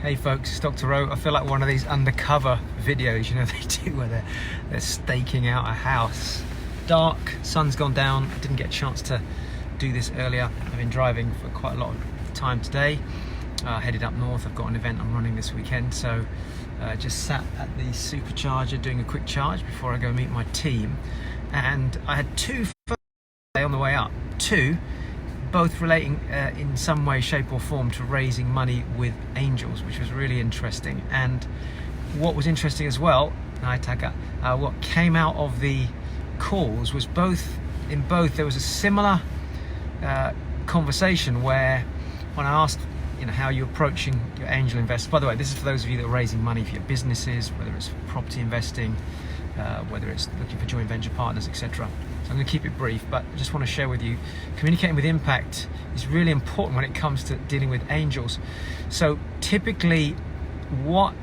Hey folks, it's Dr. O. I feel like one of these undercover videos, they do where they're staking out a house. Dark, sun's gone down. I didn't get a chance to do this earlier. I've been driving for quite a lot of time today. Headed up north. I've got an event I'm running this weekend, so just sat at the supercharger doing a quick charge before I go meet my team. And I had two on the way up. Two, both relating in some way, shape or form to raising money with angels, which was really interesting. And what was interesting as well, what came out of the calls was in both there was a similar conversation where when I asked how you're approaching your angel investors. By the way, this is for those of you that are raising money for your businesses, whether it's property investing, whether it's looking for joint venture partners, etc. So I'm going to keep it brief, but I just want to share with you, communicating with impact is really important when it comes to dealing with angels. So typically the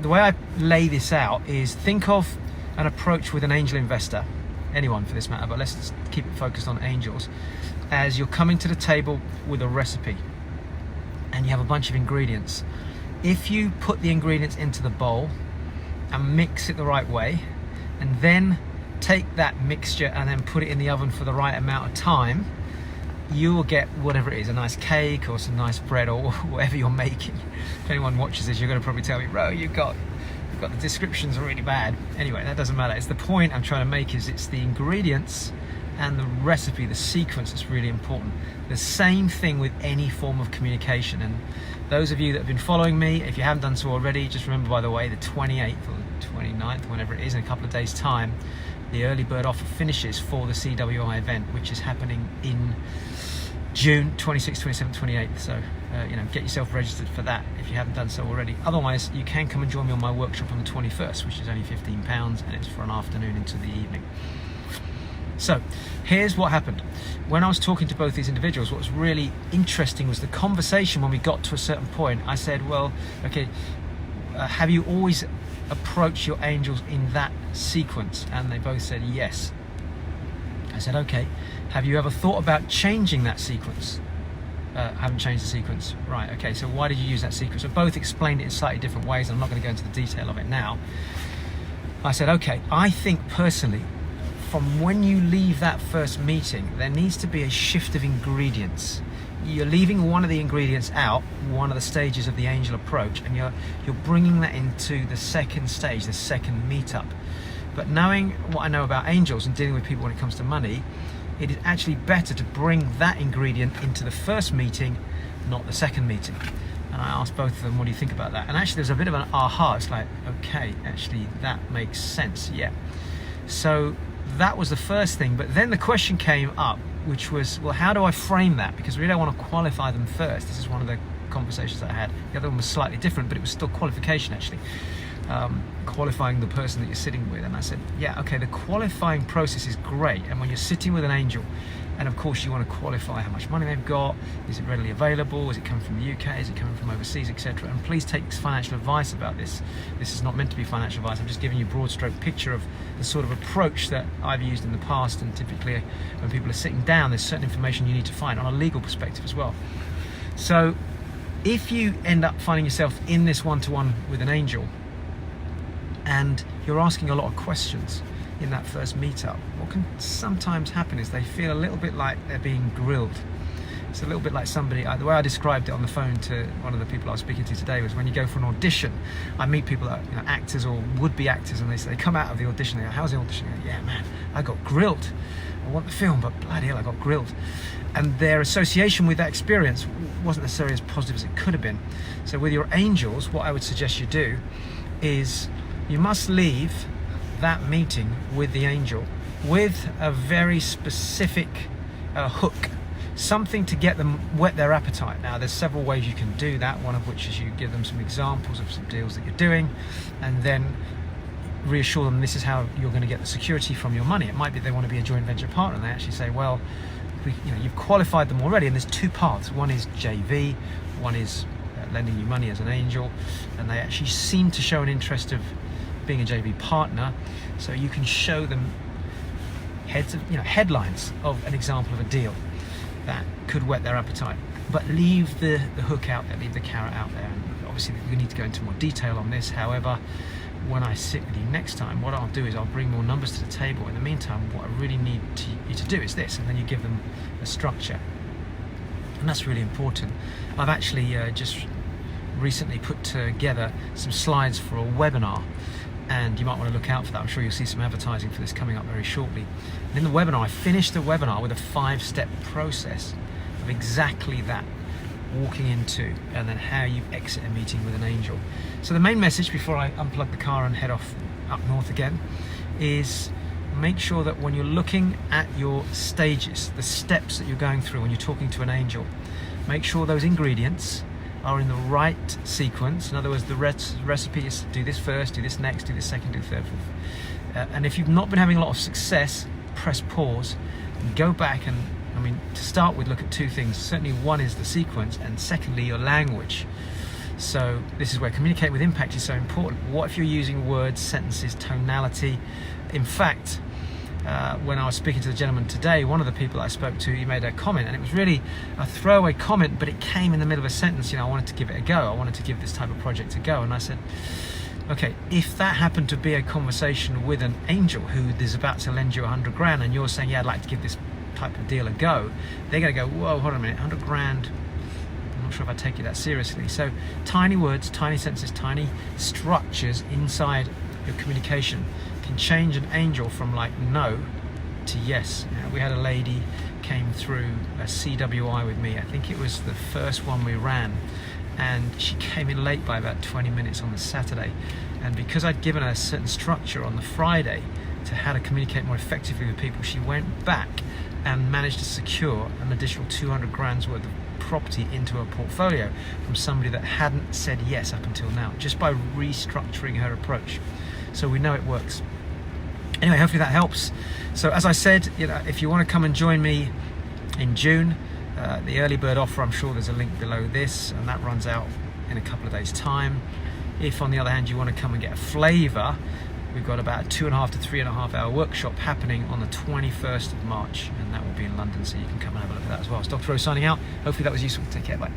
way I lay this out is think of an approach with an angel investor, anyone for this matter, but let's just keep it focused on angels, as you're coming to the table with a recipe and you have a bunch of ingredients. If you put the ingredients into the bowl and mix it the right way, and then take that mixture and then put it in the oven for the right amount of time, you will get whatever it is, a nice cake or some nice bread or whatever you're making. If anyone watches this, you're going to probably tell me, Ro, you've got the descriptions are really bad. Anyway, that doesn't matter. It's the point I'm trying to make is it's the ingredients and the recipe, the sequence that's really important. The same thing with any form of communication. And those of you that have been following me, if you haven't done so already, just remember, by the way, the 28th or the 29th, whenever it is, in a couple of days' time, the early bird offer finishes for the CWI event, which is happening in June 26th, 27th, 28th. So, get yourself registered for that if you haven't done so already. Otherwise, you can come and join me on my workshop on the 21st, which is only £15, and it's for an afternoon into the evening. So here's what happened. When I was talking to both these individuals, what was really interesting was the conversation when we got to a certain point. I said, well, okay, have you always approached your angels in that sequence? And they both said yes. I said, okay, have you ever thought about changing that sequence? Haven't changed the sequence. Right, okay, so why did you use that sequence? So both explained it in slightly different ways. I'm not going to go into the detail of it now. I said, okay, I think personally, from when you leave that first meeting, there needs to be a shift of ingredients. You're leaving one of the ingredients out, one of the stages of the angel approach, and you're bringing that into the second stage, the second meetup. But knowing what I know about angels and dealing with people when it comes to money, it is actually better to bring that ingredient into the first meeting, not the second meeting. And I asked both of them, what do you think about that? And actually there's a bit of an aha. It's like, okay, actually that makes sense, yeah. So that was the first thing. But then the question came up, which was, well, how do I frame that? Because really I want to qualify them first. This is one of the conversations that I had. The other one was slightly different, but it was still qualification actually. Qualifying the person that you're sitting with. And I said, yeah, okay, the qualifying process is great. And when you're sitting with an angel, and of course you want to qualify how much money they've got, is it readily available, is it coming from the UK, is it coming from overseas, etc. And please take financial advice about this. This is not meant to be financial advice. I'm just giving you a broad stroke picture of the sort of approach that I've used in the past. And typically when people are sitting down, there's certain information you need to find on a legal perspective as well. So if you end up finding yourself in this one-to-one with an angel and you're asking a lot of questions in that first meetup, what can sometimes happen is they feel a little bit like they're being grilled. It's a little bit like somebody, the way I described it on the phone to one of the people I was speaking to today was when you go for an audition. I meet people that are actors or would-be actors, and they come out of the audition, they go, how's the audition? They go, yeah man, I got grilled. I want the film, but bloody hell, I got grilled. And their association with that experience wasn't necessarily as positive as it could have been. So with your angels, what I would suggest you do is you must leave that meeting with the angel with a very specific hook, something to get them, whet their appetite. Now there's several ways you can do that, one of which is you give them some examples of some deals that you're doing and then reassure them this is how you're going to get the security from your money. It might be they want to be a joint venture partner and they actually say, well, you've qualified them already, and there's two paths. One is JV, one is lending you money as an angel, and they actually seem to show an interest of being a JV partner, so you can show them headlines of an example of a deal that could whet their appetite. But leave the hook out there, leave the carrot out there. And obviously we need to go into more detail on this. However, when I sit with you next time, what I'll do is I'll bring more numbers to the table. In the meantime, what I really need you to do is this, and then you give them a structure. And that's really important. I've actually just recently put together some slides for a webinar, and you might want to look out for that. I'm sure you'll see some advertising for this coming up very shortly. And in the webinar, I finished the webinar with a 5-step process of exactly that, walking into and then how you exit a meeting with an angel. So the main message before I unplug the car and head off up north again is make sure that when you're looking at your stages, the steps that you're going through when you're talking to an angel, make sure those ingredients are in the right sequence. In other words, the recipe is do this first, do this next, do this second, do third, fourth. And if you've not been having a lot of success, press pause and go back and, to start with, look at 2 things. Certainly one is the sequence, and secondly, your language. So this is where communicating with impact is so important. What if you're using words, sentences, tonality? In fact, when I was speaking to the gentleman today, one of the people I spoke to, he made a comment, and it was really a throwaway comment, but it came in the middle of a sentence. I wanted to give it a go. I wanted to give this type of project a go. And I said, okay, if that happened to be a conversation with an angel who is about to lend you 100 grand, and you're saying, yeah, I'd like to give this type of deal a go, they're going to go, whoa, hold on a minute, 100 grand, I'm not sure if I take you that seriously. So tiny words, tiny sentences, tiny structures inside your communication can change an angel from like no to yes. We had a lady came through a CWI with me. I think it was the first one we ran, and she came in late by about 20 minutes on the Saturday. And because I'd given her a certain structure on the Friday to how to communicate more effectively with people, she went back and managed to secure an additional 200 grand's worth of property into her portfolio from somebody that hadn't said yes up until now, just by restructuring her approach. So we know it works. Anyway, hopefully that helps. So as I said, if you want to come and join me in June, the early bird offer, I'm sure there's a link below this, and that runs out in a couple of days' time. If on the other hand you want to come and get a flavour, we've got about a 2.5 to 3.5 hour workshop happening on the 21st of March, and that will be in London, so you can come and have a look at that as well. It's Dr. O signing out. Hopefully that was useful. Take care. Bye.